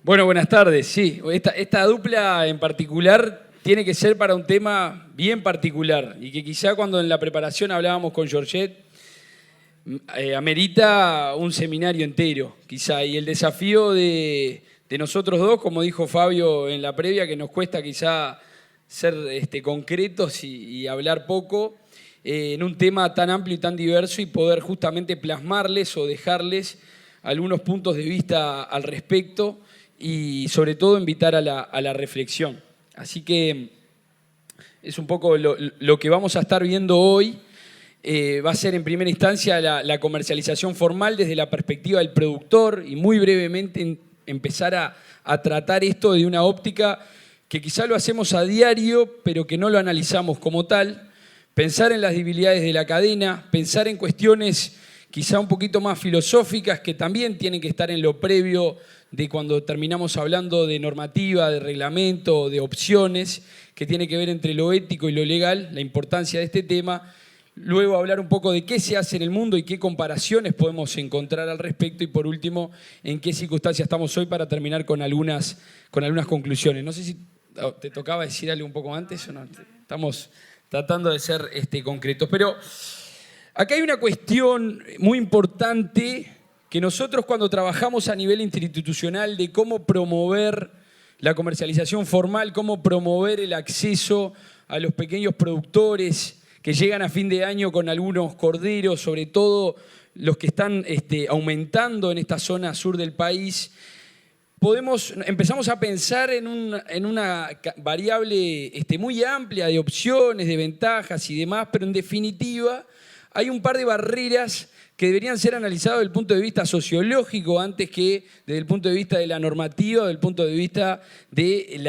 Bueno, buenas tardes. Sí, esta dupla en particular tiene que ser para un tema bien particular y que quizá cuando en la preparación hablábamos con Georgette amerita un seminario entero, quizá. Y el desafío de nosotros dos, como dijo Fabio en la previa, que nos cuesta quizá ser concretos y hablar poco en un tema tan amplio y tan diverso y poder justamente plasmarles o dejarles algunos puntos de vista al respecto y sobre todo invitar a la reflexión. Así que es un poco lo que vamos a estar viendo hoy. Va a ser en primera instancia la comercialización formal desde la perspectiva del productor y muy brevemente empezar a tratar esto de una óptica que quizá lo hacemos a diario, pero que no lo analizamos como tal. Pensar en las debilidades de la cadena, pensar en cuestiones quizá un poquito más filosóficas que también tienen que estar en lo previo de cuando terminamos hablando de normativa, de reglamento, de opciones, que tiene que ver entre lo ético y lo legal, la importancia de este tema. Luego hablar un poco de qué se hace en el mundo y qué comparaciones podemos encontrar al respecto. Y por último, en qué circunstancias estamos hoy para terminar con algunas conclusiones. No sé si te tocaba decir algo un poco antes o no. Estamos tratando de ser concretos. Pero acá hay una cuestión muy importante que nosotros cuando trabajamos a nivel interinstitucional de cómo promover la comercialización formal, cómo promover el acceso a los pequeños productores que llegan a fin de año con algunos corderos, sobre todo los que están aumentando en esta zona sur del país, empezamos a pensar en una variable muy amplia de opciones, de ventajas y demás, pero en definitiva hay un par de barreras que deberían ser analizadas desde el punto de vista sociológico antes que desde el punto de vista de la normativa, desde el punto de vista de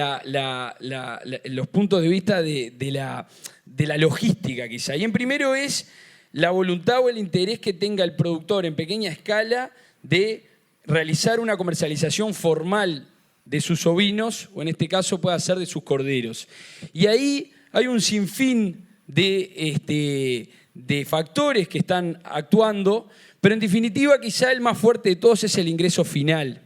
los puntos de vista de la logística quizá. Y en primero es la voluntad o el interés que tenga el productor en pequeña escala de realizar una comercialización formal de sus ovinos, o en este caso puede ser de sus corderos. Y ahí hay un sinfín de factores que están actuando, pero en definitiva quizá el más fuerte de todos es el ingreso final.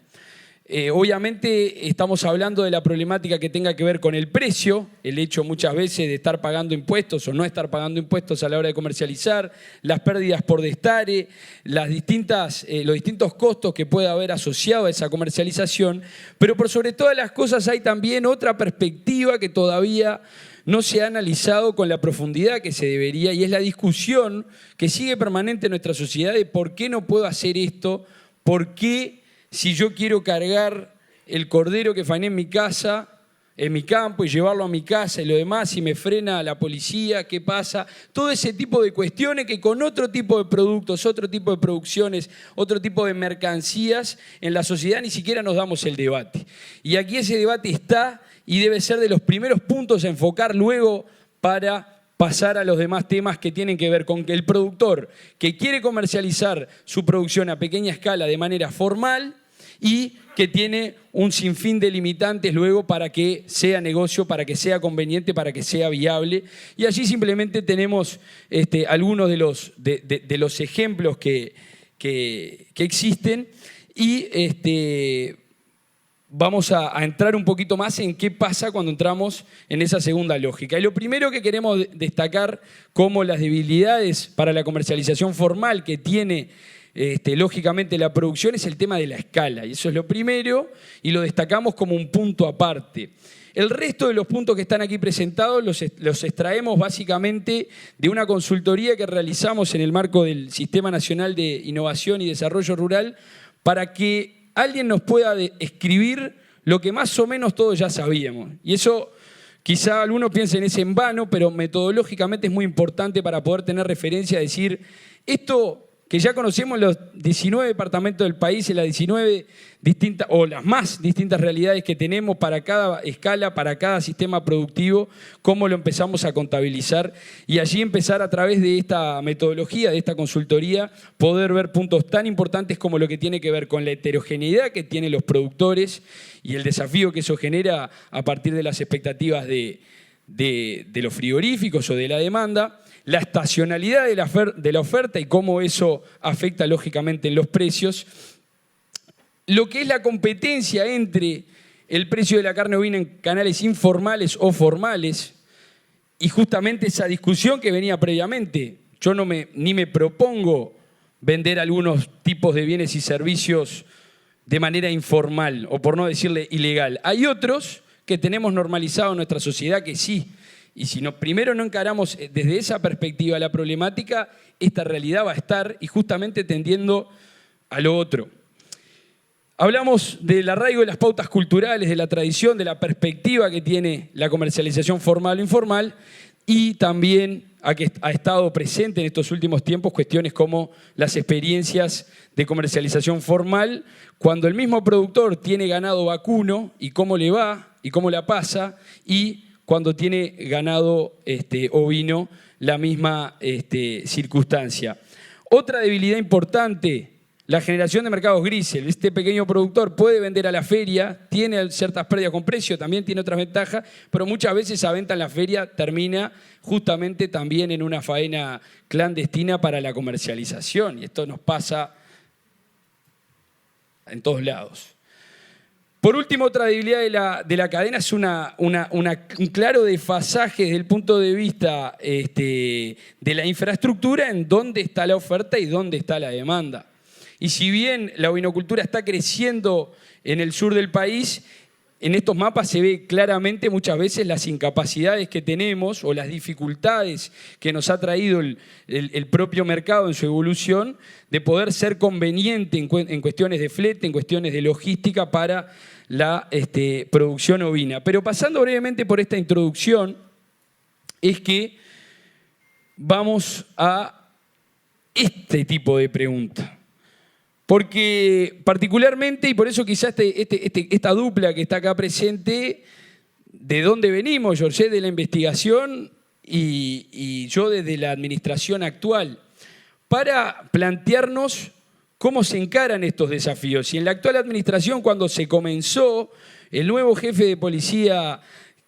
Obviamente estamos hablando de la problemática que tenga que ver con el precio, el hecho muchas veces de estar pagando impuestos o no estar pagando impuestos a la hora de comercializar, las pérdidas por destare, los distintos costos que puede haber asociado a esa comercialización, pero por sobre todas las cosas hay también otra perspectiva que todavía no se ha analizado con la profundidad que se debería, y es la discusión que sigue permanente en nuestra sociedad de por qué no puedo hacer esto, por qué si yo quiero cargar el cordero que faené en mi casa, en mi campo, y llevarlo a mi casa y lo demás, si me frena la policía, ¿qué pasa? Todo ese tipo de cuestiones que con otro tipo de productos, otro tipo de producciones, otro tipo de mercancías, en la sociedad ni siquiera nos damos el debate. Y aquí ese debate está y debe ser de los primeros puntos a enfocar luego para pasar a los demás temas que tienen que ver con que el productor que quiere comercializar su producción a pequeña escala de manera formal y que tiene un sinfín de limitantes luego para que sea negocio, para que sea conveniente, para que sea viable. Y allí simplemente tenemos algunos de los ejemplos que existen y vamos a entrar un poquito más en qué pasa cuando entramos en esa segunda lógica. Y lo primero que queremos destacar como las debilidades para la comercialización formal que tiene lógicamente la producción es el tema de la escala. Y eso es lo primero y lo destacamos como un punto aparte. El resto de los puntos que están aquí presentados los extraemos básicamente de una consultoría que realizamos en el marco del Sistema Nacional de Innovación y Desarrollo Rural para que alguien nos pueda escribir lo que más o menos todos ya sabíamos. Y eso quizá algunos piensen es en vano, pero metodológicamente es muy importante para poder tener referencia a decir esto que ya conocemos los 19 departamentos del país y las 19 distintas, o las más distintas realidades que tenemos para cada escala, para cada sistema productivo, cómo lo empezamos a contabilizar y allí empezar a través de esta metodología, de esta consultoría, poder ver puntos tan importantes como lo que tiene que ver con la heterogeneidad que tienen los productores y el desafío que eso genera a partir de las expectativas de los frigoríficos o de la demanda, la estacionalidad de la oferta y cómo eso afecta lógicamente en los precios, lo que es la competencia entre el precio de la carne ovina en canales informales o formales, y justamente esa discusión que venía previamente. Yo ni me propongo vender algunos tipos de bienes y servicios de manera informal, o por no decirle ilegal. Hay otros que tenemos normalizado en nuestra sociedad que sí. Y si primero no encaramos desde esa perspectiva la problemática, esta realidad va a estar y justamente tendiendo a lo otro. Hablamos del arraigo de las pautas culturales, de la tradición, de la perspectiva que tiene la comercialización formal o informal, y también ha estado presente en estos últimos tiempos cuestiones como las experiencias de comercialización formal, cuando el mismo productor tiene ganado vacuno y cómo le va y cómo la pasa, y cuando tiene ganado ovino, la misma circunstancia. Otra debilidad importante, la generación de mercados grises. Este pequeño productor puede vender a la feria, tiene ciertas pérdidas con precio, también tiene otras ventajas, pero muchas veces esa venta en la feria termina justamente también en una faena clandestina para la comercialización. Y esto nos pasa en todos lados. Por último, otra debilidad de la cadena es un claro desfasaje desde el punto de vista de la infraestructura en dónde está la oferta y dónde está la demanda. Y si bien la ovinocultura está creciendo en el sur del país, en estos mapas se ve claramente muchas veces las incapacidades que tenemos o las dificultades que nos ha traído el propio mercado en su evolución de poder ser conveniente en cuestiones de flete, en cuestiones de logística para la producción ovina. Pero pasando brevemente por esta introducción, es que vamos a este tipo de pregunta. Porque particularmente, y por eso quizás esta dupla que está acá presente, ¿de dónde venimos? Georgette de la investigación y yo desde la administración actual, para plantearnos cómo se encaran estos desafíos. Y en la actual administración, cuando se comenzó, el nuevo jefe de policía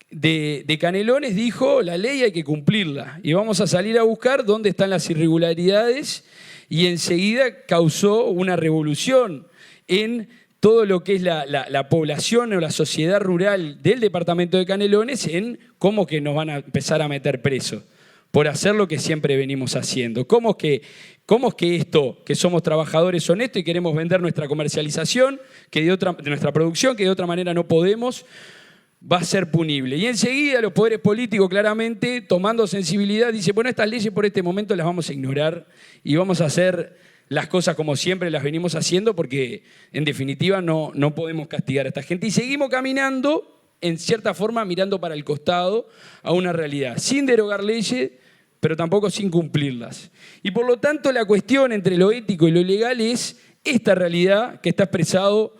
de Canelones dijo, la ley hay que cumplirla y vamos a salir a buscar dónde están las irregularidades, y enseguida causó una revolución en todo lo que es la población o la sociedad rural del departamento de Canelones, en cómo que nos van a empezar a meter presos por hacer lo que siempre venimos haciendo. ¿Cómo es que esto, que somos trabajadores honestos y queremos vender nuestra comercialización, de nuestra producción, que de otra manera no podemos, va a ser punible? Y enseguida los poderes políticos, claramente, tomando sensibilidad, dicen, bueno, estas leyes por este momento las vamos a ignorar y vamos a hacer las cosas como siempre las venimos haciendo, porque en definitiva no podemos castigar a esta gente. Y seguimos caminando, en cierta forma, mirando para el costado a una realidad, sin derogar leyes, pero tampoco sin cumplirlas. Y por lo tanto, la cuestión entre lo ético y lo legal es esta realidad que está expresado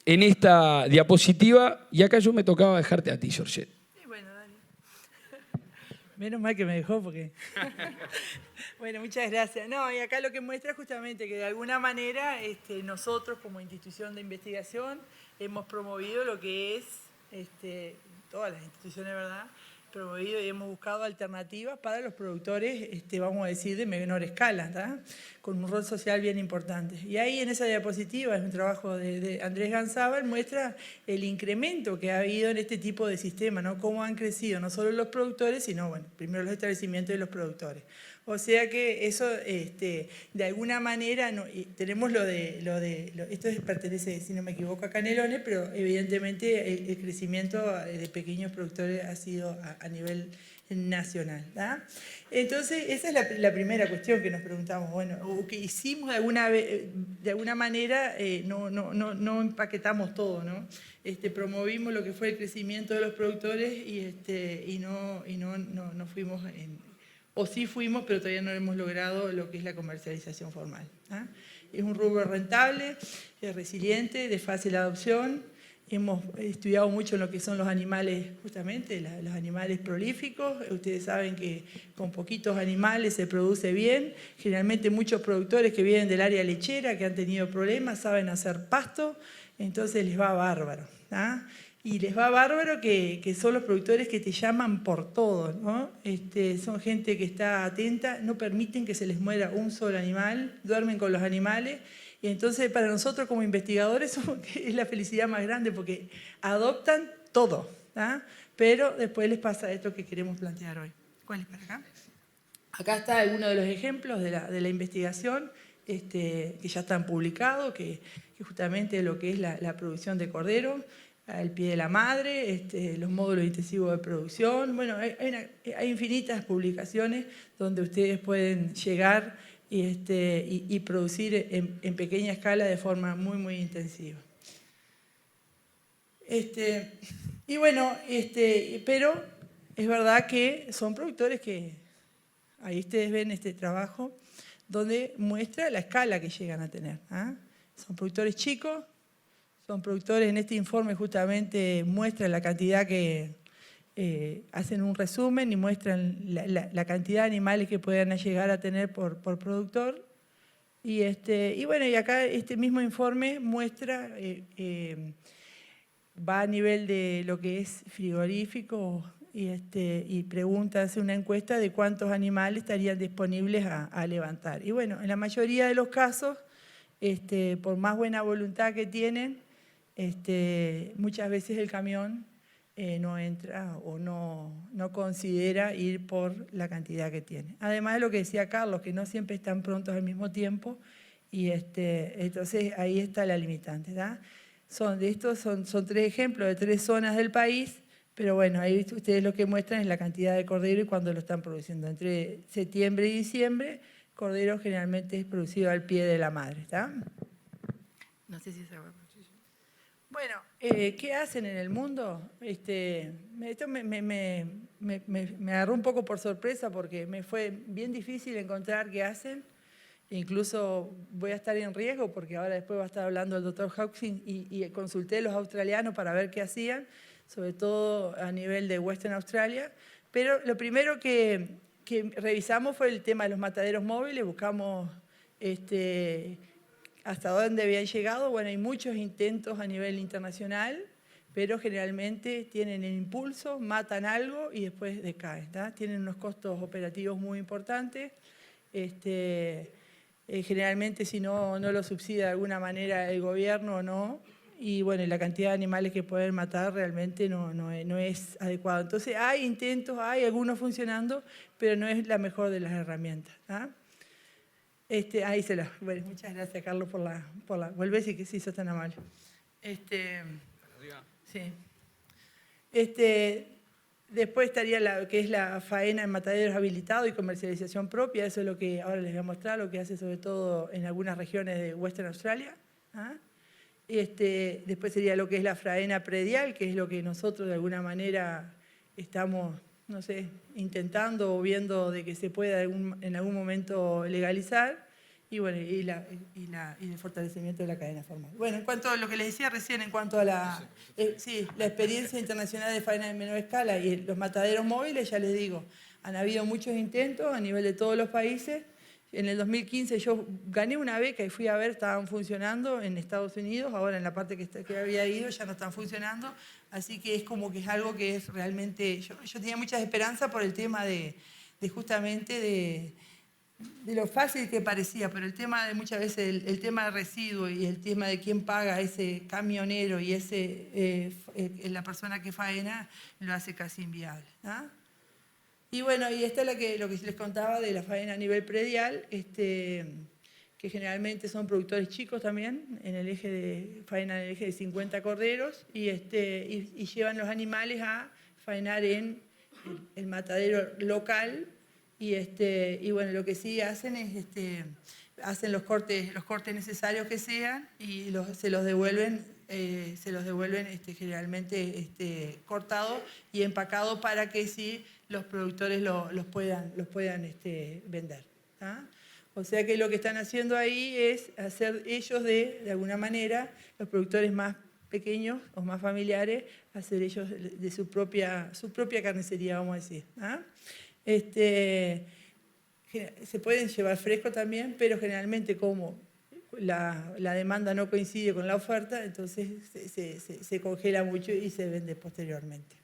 en esta diapositiva, y acá yo me tocaba dejarte a ti, Georgette. Sí, bueno, dale. Menos mal que me dejó porque... Bueno, muchas gracias. No, y acá lo que muestra justamente que de alguna manera nosotros como institución de investigación hemos promovido lo que es, todas las instituciones, ¿verdad?, promovido y hemos buscado alternativas para los productores, vamos a decir, de menor escala, ¿tá?, con un rol social bien importante. Y ahí en esa diapositiva, es un trabajo de Andrés Ganzábal, muestra el incremento que ha habido en este tipo de sistema, ¿no?, cómo han crecido no solo los productores, sino, bueno, primero los establecimientos y los productores. O sea que eso, de alguna manera, tenemos esto pertenece, si no me equivoco, a Canelones, pero evidentemente el crecimiento de pequeños productores ha sido a nivel nacional, ¿tá? Entonces, esa es la primera cuestión que nos preguntamos. Bueno, o que hicimos de alguna manera, no empaquetamos todo, ¿no? Promovimos lo que fue el crecimiento de los productores y no fuimos o sí fuimos, pero todavía no hemos logrado lo que es la comercialización formal, ¿ah? Es un rubro rentable, es resiliente, de fácil adopción. Hemos estudiado mucho en lo que son los animales, justamente, los animales prolíficos. Ustedes saben que con poquitos animales se produce bien. Generalmente muchos productores que vienen del área lechera, que han tenido problemas, saben hacer pasto, entonces les va bárbaro, ¿ah? Y les va bárbaro que son los productores que te llaman por todo, ¿no? Son gente que está atenta, no permiten que se les muera un solo animal, duermen con los animales, Y entonces para nosotros como investigadores es la felicidad más grande porque adoptan todo, ¿tá? Pero después les pasa esto que queremos plantear hoy. ¿Cuál es para acá? Acá está alguno de los ejemplos de la investigación que ya están publicados, que justamente lo que es la producción de cordero al pie de la madre, los módulos intensivos de producción. Bueno, hay infinitas publicaciones donde ustedes pueden llegar y producir en pequeña escala de forma muy, muy intensiva. Y bueno, pero es verdad que son productores que, ahí ustedes ven este trabajo, donde muestra la escala que llegan a tener. Son productores chicos, son productores, en este informe justamente muestran la cantidad que hacen un resumen y muestran la cantidad de animales que puedan llegar a tener por productor. Y bueno, y acá este mismo informe muestra, va a nivel de lo que es frigorífico y pregunta, hace una encuesta de cuántos animales estarían disponibles a levantar. Y bueno, en la mayoría de los casos, por más buena voluntad que tienen, muchas veces el camión no entra o no considera ir por la cantidad que tiene. Además de lo que decía Carlos, que no siempre están prontos al mismo tiempo, y entonces ahí está la limitante, ¿verdad? Son 3 ejemplos de 3 zonas del país, pero bueno, ahí ustedes lo que muestran es la cantidad de cordero y cuándo lo están produciendo. Entre septiembre y diciembre, cordero generalmente es producido al pie de la madre, ¿está? No sé si se va. Bueno, ¿qué hacen en el mundo? Esto me agarró un poco por sorpresa porque me fue bien difícil encontrar qué hacen. Incluso voy a estar en riesgo porque ahora después va a estar hablando el doctor Hawkins y consulté a los australianos para ver qué hacían, sobre todo a nivel de Western Australia. Pero lo primero que revisamos fue el tema de los mataderos móviles, buscamos hasta dónde habían llegado. Bueno, hay muchos intentos a nivel internacional, pero generalmente tienen el impulso, matan algo y después decaen, ¿tá? Tienen unos costos operativos muy importantes. Generalmente si no lo subsidia de alguna manera el gobierno o no, y bueno, la cantidad de animales que pueden matar realmente no es adecuado. Entonces hay intentos, hay algunos funcionando, pero no es la mejor de las herramientas, ¿tá? Ahí se la. Bueno, muchas gracias, Carlos, por la. Vuelve y que se hizo tan amable. Sí. Después estaría lo que es la faena en mataderos habilitados y comercialización propia. Eso es lo que ahora les voy a mostrar, lo que hace sobre todo en algunas regiones de Western Australia. Después sería lo que es la faena predial, que es lo que nosotros de alguna manera estamos, no sé, intentando o viendo de que se pueda en algún momento legalizar. Y bueno, y el fortalecimiento de la cadena formal. Bueno, en cuanto a lo que les decía recién, en cuanto a la experiencia internacional de faena en menor escala y los mataderos móviles, ya les digo, han habido muchos intentos a nivel de todos los países. En el 2015 yo gané una beca y fui a ver, estaban funcionando en Estados Unidos, ahora en la parte que había ido ya no están funcionando, así que es como que es algo que es realmente, yo tenía muchas esperanzas por el tema de justamente de lo fácil que parecía, pero el tema de muchas veces el tema de residuos y el tema de quién paga ese camionero y la persona que faena lo hace casi inviable, ¿no? Y bueno, y esta es lo que les contaba de la faena a nivel predial, que generalmente son productores chicos también, faena en el eje de 50 corderos, y llevan los animales a faenar en el matadero local. Y bueno, lo que sí hacen es hacen los cortes necesarios que sean y se los devuelven generalmente cortados y empacados para que sí los productores los puedan vender, ¿tá? O sea que lo que están haciendo ahí es hacer ellos de alguna manera, los productores más pequeños o más familiares, hacer ellos de su propia carnicería, vamos a decir, ¿tá? Se pueden llevar fresco también, pero generalmente como la demanda no coincide con la oferta, entonces se congela mucho y se vende posteriormente.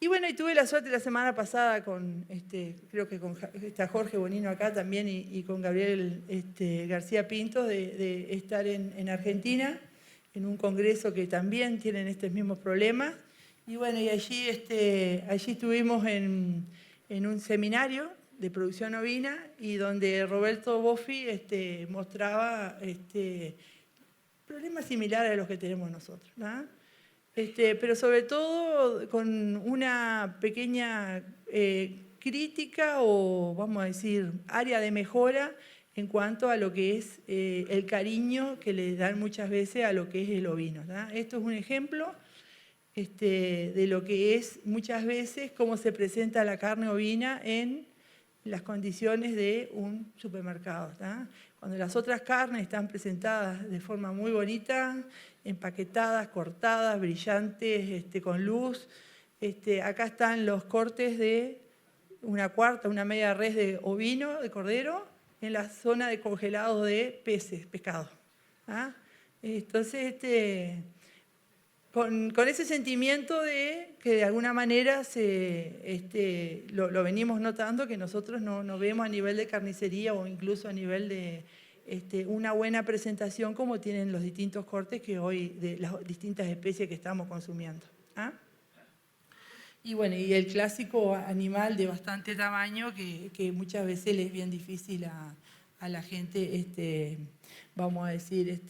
Y bueno, y tuve la suerte la semana pasada creo que está Jorge Bonino acá también y con Gabriel García Pintos de estar en Argentina, en un congreso que también tienen estos mismos problemas. Y bueno, y allí estuvimos en un seminario de producción ovina y donde Roberto Boffi mostraba problemas similares a los que tenemos nosotros, ¿no? Pero sobre todo con una pequeña crítica o, vamos a decir, área de mejora en cuanto a lo que es el cariño que le dan muchas veces a lo que es el ovino, ¿no? Esto es un ejemplo de lo que es muchas veces cómo se presenta la carne ovina en las condiciones de un supermercado, ¿no? Cuando las otras carnes están presentadas de forma muy bonita, empaquetadas, cortadas, brillantes, con luz. Acá están los cortes de una cuarta, una media res de ovino, de cordero, en la zona de congelados de peces, pescado. ¿Ah? Entonces, con ese sentimiento de que de alguna manera lo venimos notando, que nosotros no vemos a nivel de carnicería o incluso a nivel de una buena presentación como tienen los distintos cortes que hoy, de las distintas especies que estamos consumiendo. ¿Ah? Y bueno, y el clásico animal de bastante tamaño que muchas veces le es bien difícil a la gente, vamos a decir,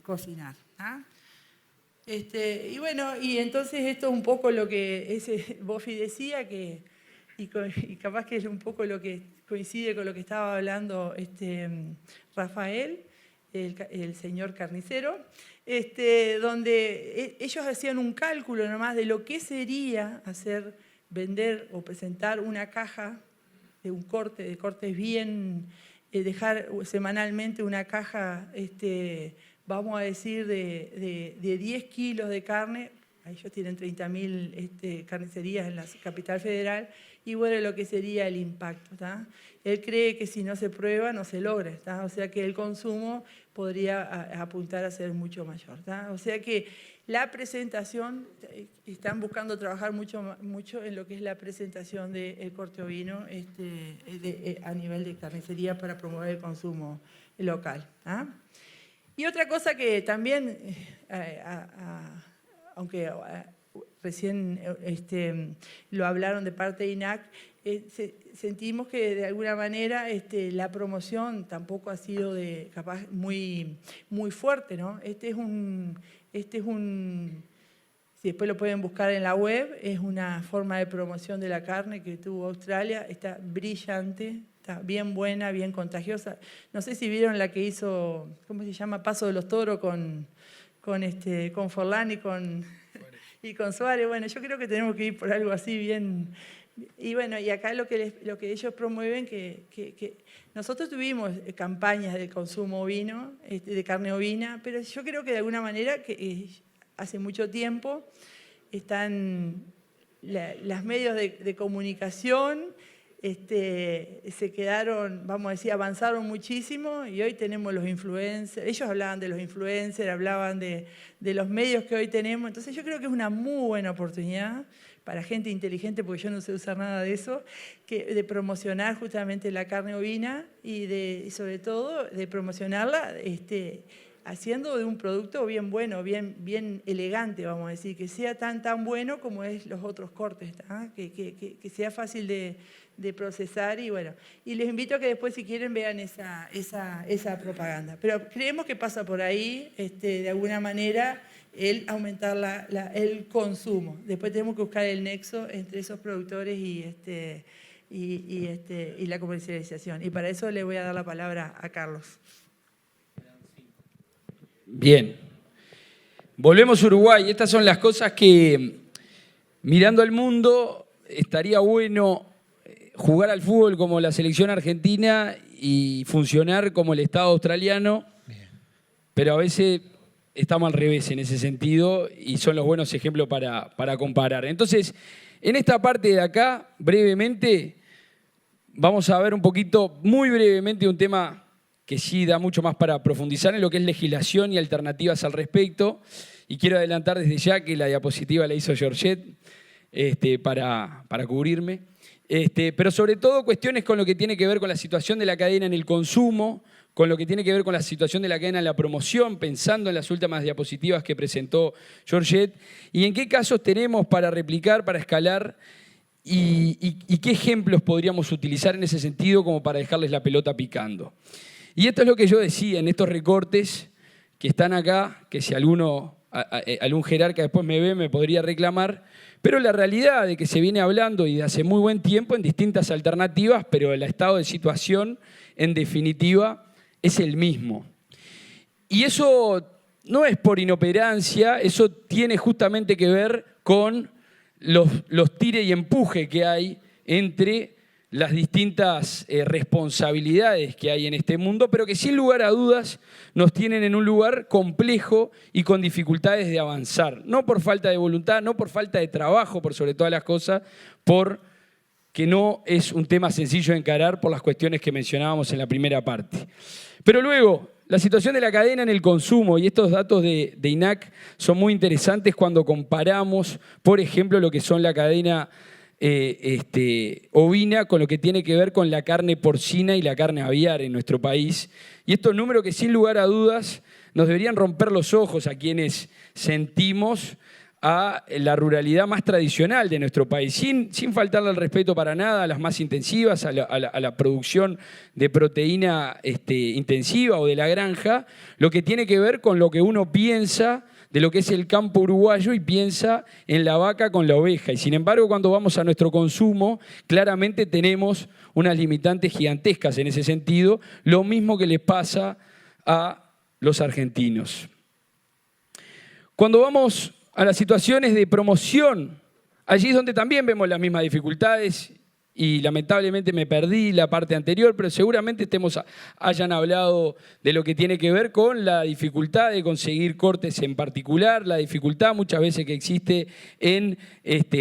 cocinar. ¿Ah? Y bueno, y entonces esto es un poco lo que Boffi decía, y capaz que es un poco lo que coincide con lo que estaba hablando Rafael, el señor carnicero, donde ellos hacían un cálculo nomás de lo que sería vender o presentar una caja de un corte, de cortes bien, dejar semanalmente una caja, vamos a decir, de 10 kilos de carne. Ellos tienen 30.000 carnicerías en la capital federal, y bueno, lo que sería el impacto, ¿tá? Él cree que si no se prueba, no se logra, ¿tá? O sea que el consumo podría apuntar a ser mucho mayor, ¿tá? O sea que la presentación, están buscando trabajar mucho en lo que es la presentación del corte ovino a nivel de carnicería para promover el consumo local. ¿Ah? Y otra cosa que también, aunque recién lo hablaron de parte de INAC, sentimos que de alguna manera la promoción tampoco ha sido capaz muy fuerte, ¿no? Si después lo pueden buscar en la web, es una forma de promoción de la carne que tuvo Australia, está brillante, está bien buena, bien contagiosa. No sé si vieron la que hizo, ¿cómo se llama? Paso de los Toros con Forlán y con Suárez. Bueno, yo creo que tenemos que ir por algo así bien. Y bueno, y acá lo que ellos promueven, que nosotros tuvimos campañas de consumo ovino, de carne ovina, pero yo creo que de alguna manera, que hace mucho tiempo, están los medios de comunicación, se quedaron, vamos a decir, avanzaron muchísimo, y hoy tenemos los influencers. Ellos hablaban de los influencers, hablaban de los medios que hoy tenemos. Entonces yo creo que es una muy buena oportunidad para gente inteligente, porque yo no sé usar nada de eso, de promocionar justamente la carne ovina y sobre todo de promocionarla haciendo de un producto bien bueno, bien elegante, vamos a decir, que sea tan bueno como es los otros cortes, que sea fácil de procesar. Y bueno, y les invito a que después, si quieren, vean esa propaganda. Pero creemos que pasa por ahí, de alguna manera, el aumentar el consumo. Después tenemos que buscar el nexo entre esos productores y la comercialización. Y para eso le voy a dar la palabra a Carlos. Bien. Volvemos a Uruguay. Estas son las cosas que, mirando al mundo, estaría bueno jugar al fútbol como la selección argentina y funcionar como el Estado australiano, pero a veces estamos al revés en ese sentido y son los buenos ejemplos para comparar. Entonces, en esta parte de acá, brevemente, vamos a ver un poquito, muy brevemente, un tema que sí da mucho más para profundizar en lo que es legislación y alternativas al respecto. Y quiero adelantar desde ya que la diapositiva la hizo Georgette. para cubrirme. Pero sobre todo cuestiones con lo que tiene que ver con la situación de la cadena en el consumo, con lo que tiene que ver con la situación de la cadena en la promoción, pensando en las últimas diapositivas que presentó Georgette, y en qué casos tenemos para replicar, para escalar, y qué ejemplos podríamos utilizar en ese sentido como para dejarles la pelota picando. Y esto es lo que yo decía en estos recortes que están acá, que si algún jerarca después me ve me podría reclamar, pero la realidad de que se viene hablando y de hace muy buen tiempo en distintas alternativas, pero el estado de situación, en definitiva, es el mismo. Y eso no es por inoperancia, eso tiene justamente que ver con los tire y empuje que hay entre las distintas responsabilidades que hay en este mundo, pero que sin lugar a dudas nos tienen en un lugar complejo y con dificultades de avanzar. No por falta de voluntad, no por falta de trabajo, por sobre todas las cosas, porque no es un tema sencillo de encarar por las cuestiones que mencionábamos en la primera parte. Pero luego, la situación de la cadena en el consumo, y estos datos de INAC son muy interesantes cuando comparamos, por ejemplo, lo que son la cadena ovina con lo que tiene que ver con la carne porcina y la carne aviar en nuestro país. Y estos números que sin lugar a dudas nos deberían romper los ojos a quienes sentimos a la ruralidad más tradicional de nuestro país, sin faltarle el respeto para nada a las más intensivas, a la producción de proteína intensiva o de la granja, lo que tiene que ver con lo que uno piensa de lo que es el campo uruguayo y piensa en la vaca con la oveja. Y sin embargo, cuando vamos a nuestro consumo, claramente tenemos unas limitantes gigantescas en ese sentido, lo mismo que les pasa a los argentinos. Cuando vamos a las situaciones de promoción, allí es donde también vemos las mismas dificultades y lamentablemente me perdí la parte anterior, pero seguramente hayan hablado de lo que tiene que ver con la dificultad de conseguir cortes en particular, la dificultad muchas veces que existe en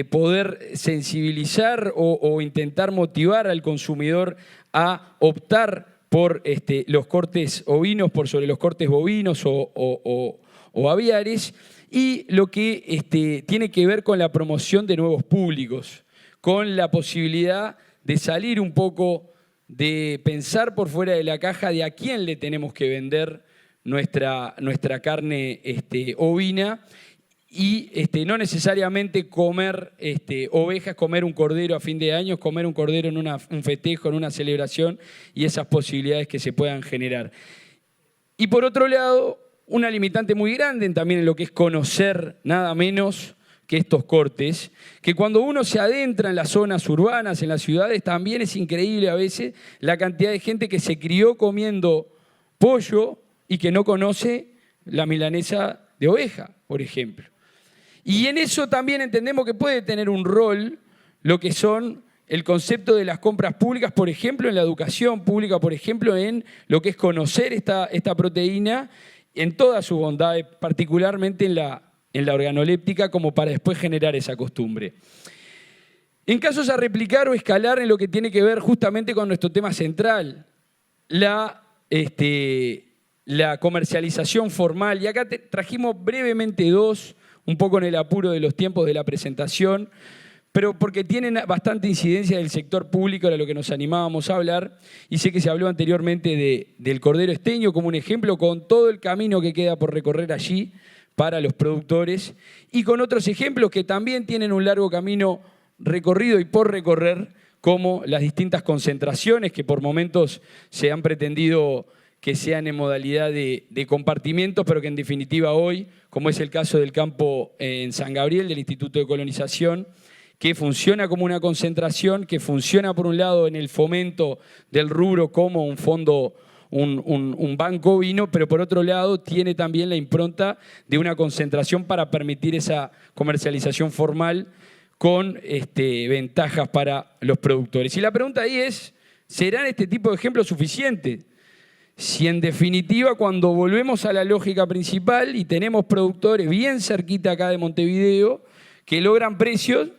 poder sensibilizar o intentar motivar al consumidor a optar por los cortes ovinos por sobre los cortes bovinos o aviares, y lo que tiene que ver con la promoción de nuevos públicos, con la posibilidad de salir un poco, de pensar por fuera de la caja de a quién le tenemos que vender nuestra carne ovina y no necesariamente comer ovejas, comer un cordero a fin de año, comer un cordero en un festejo, en una celebración y esas posibilidades que se puedan generar. Y por otro lado, una limitante muy grande también en lo que es conocer nada menos que estos cortes, que cuando uno se adentra en las zonas urbanas, en las ciudades, también es increíble a veces la cantidad de gente que se crió comiendo pollo y que no conoce la milanesa de oveja, por ejemplo. Y en eso también entendemos que puede tener un rol lo que son el concepto de las compras públicas, por ejemplo, en la educación pública, por ejemplo, en lo que es conocer esta proteína en todas sus bondades, particularmente en la organoléptica, como para después generar esa costumbre. En casos a replicar o escalar en lo que tiene que ver justamente con nuestro tema central, la comercialización formal, y acá trajimos brevemente dos, un poco en el apuro de los tiempos de la presentación, pero porque tienen bastante incidencia del sector público, era lo que nos animábamos a hablar, y sé que se habló anteriormente del cordero esteño como un ejemplo, con todo el camino que queda por recorrer allí para los productores, y con otros ejemplos que también tienen un largo camino recorrido y por recorrer, como las distintas concentraciones que por momentos se han pretendido que sean en modalidad de compartimientos, pero que en definitiva hoy, como es el caso del campo en San Gabriel, del Instituto de Colonización, que funciona como una concentración, que funciona por un lado en el fomento del rubro como un fondo, un banco ovino, pero por otro lado tiene también la impronta de una concentración para permitir esa comercialización formal con ventajas para los productores. Y la pregunta ahí es, ¿serán este tipo de ejemplos suficientes? Si en definitiva cuando volvemos a la lógica principal y tenemos productores bien cerquita acá de Montevideo que logran precios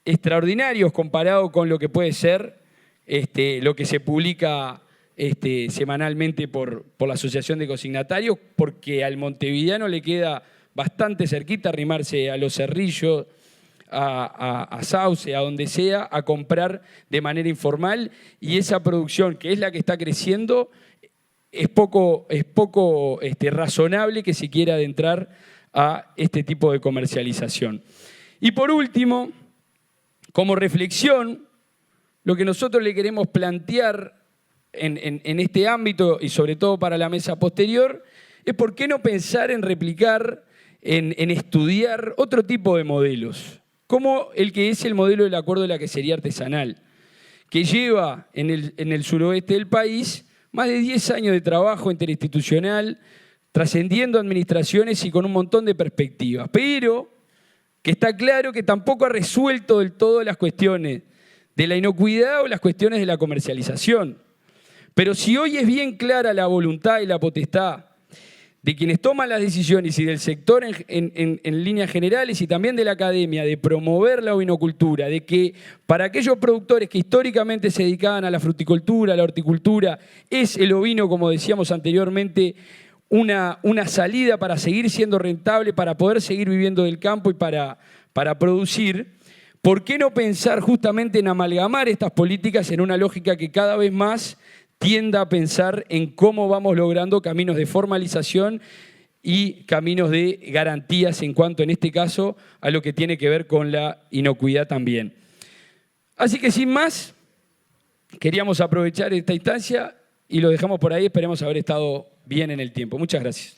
extraordinarios comparado con lo que puede ser lo que se publica semanalmente por la Asociación de Consignatarios, porque al montevideano le queda bastante cerquita arrimarse a Los Cerrillos, a Sauce, a donde sea, a comprar de manera informal, y esa producción, que es la que está creciendo, es poco razonable que se quiera adentrar a este tipo de comercialización. Y por último, como reflexión, lo que nosotros le queremos plantear en este ámbito y sobre todo para la mesa posterior es por qué no pensar en replicar, en estudiar otro tipo de modelos, como el que es el modelo del acuerdo de la quesería artesanal, que lleva en el suroeste del país más de 10 años de trabajo interinstitucional, trascendiendo administraciones y con un montón de perspectivas, pero que está claro que tampoco ha resuelto del todo las cuestiones de la inocuidad o las cuestiones de la comercialización. Pero si hoy es bien clara la voluntad y la potestad de quienes toman las decisiones y del sector en líneas generales y también de la academia, de promover la ovinocultura, de que para aquellos productores que históricamente se dedicaban a la fruticultura, a la horticultura, es el ovino, como decíamos anteriormente, una salida para seguir siendo rentable, para poder seguir viviendo del campo y para producir, ¿por qué no pensar justamente en amalgamar estas políticas en una lógica que cada vez más tienda a pensar en cómo vamos logrando caminos de formalización y caminos de garantías en cuanto, en este caso, a lo que tiene que ver con la inocuidad también? Así que sin más, queríamos aprovechar esta instancia y lo dejamos por ahí. Esperemos haber estado bien en el tiempo. Muchas gracias.